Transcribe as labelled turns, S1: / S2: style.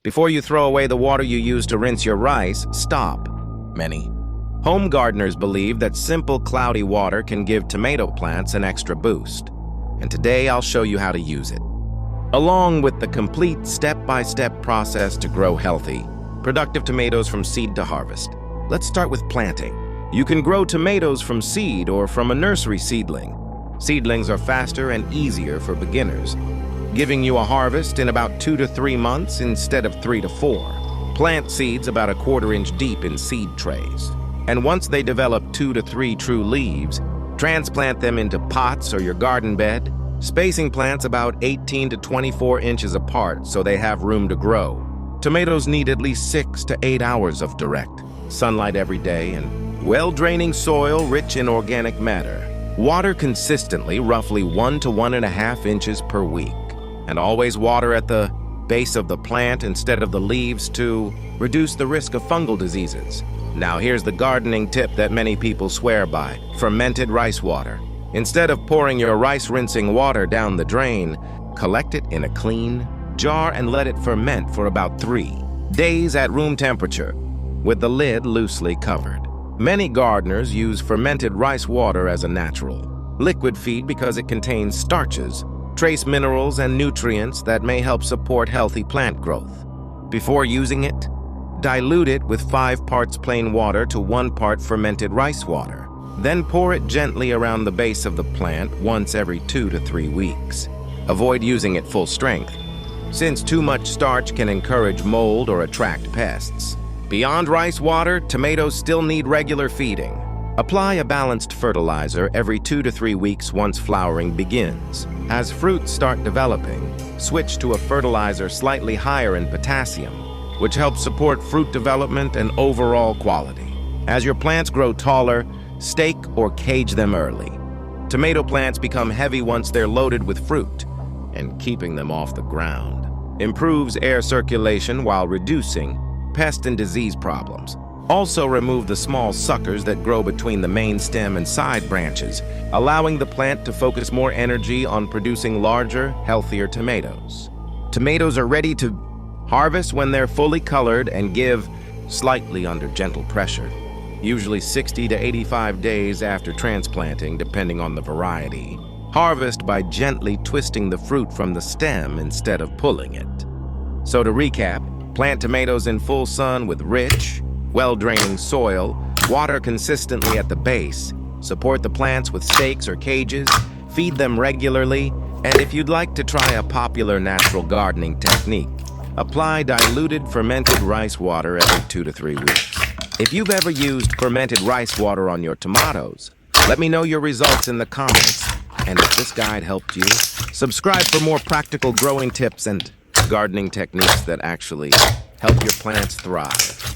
S1: Before you throw away the water you use to rinse your rice, stop. Many home gardeners believe that simple cloudy water can give tomato plants an extra boost, and today I'll show you how to use it, along with the complete step-by-step process to grow healthy, productive tomatoes from seed to harvest. Let's start with planting. You can grow tomatoes from seed or from a nursery seedling. Seedlings are faster and easier for beginners, giving you a harvest in about 2 to 3 months instead of 3 to 4. Plant seeds about 1/4 inch deep in seed trays, and once they develop 2 to 3 true leaves, transplant them into pots or your garden bed, spacing plants about 18 to 24 inches apart so they have room to grow. Tomatoes need at least 6 to 8 hours of direct sunlight every day and well-draining soil rich in organic matter. Water consistently, roughly 1 to 1.5 inches per week, and always water at the base of the plant instead of the leaves to reduce the risk of fungal diseases. Now here's the gardening tip that many people swear by: fermented rice water. Instead of pouring your rice rinsing water down the drain, collect it in a clean jar and let it ferment for about 3 days at room temperature, with the lid loosely covered. Many gardeners use fermented rice water as a natural liquid feed because it contains starches, trace minerals, and nutrients that may help support healthy plant growth. Before using it, dilute it with 5 parts plain water to 1 part fermented rice water. Then pour it gently around the base of the plant once every 2 to 3 weeks. Avoid using it full strength, since too much starch can encourage mold or attract pests. Beyond rice water, tomatoes still need regular feeding. Apply a balanced fertilizer every 2 to 3 weeks once flowering begins. As fruits start developing, switch to a fertilizer slightly higher in potassium, which helps support fruit development and overall quality. As your plants grow taller, stake or cage them early. Tomato plants become heavy once they're loaded with fruit, and keeping them off the ground improves air circulation while reducing pest and disease problems. Also remove the small suckers that grow between the main stem and side branches, allowing the plant to focus more energy on producing larger, healthier tomatoes. Tomatoes are ready to harvest when they're fully colored and give slightly under gentle pressure, usually 60 to 85 days after transplanting, depending on the variety. Harvest by gently twisting the fruit from the stem instead of pulling it. So to recap, plant tomatoes in full sun with rich, well-draining soil, water consistently at the base, support the plants with stakes or cages, feed them regularly, and if you'd like to try a popular natural gardening technique, apply diluted fermented rice water every 2 to 3 weeks. If you've ever used fermented rice water on your tomatoes, let me know your results in the comments. And if this guide helped you, subscribe for more practical growing tips and gardening techniques that actually help your plants thrive.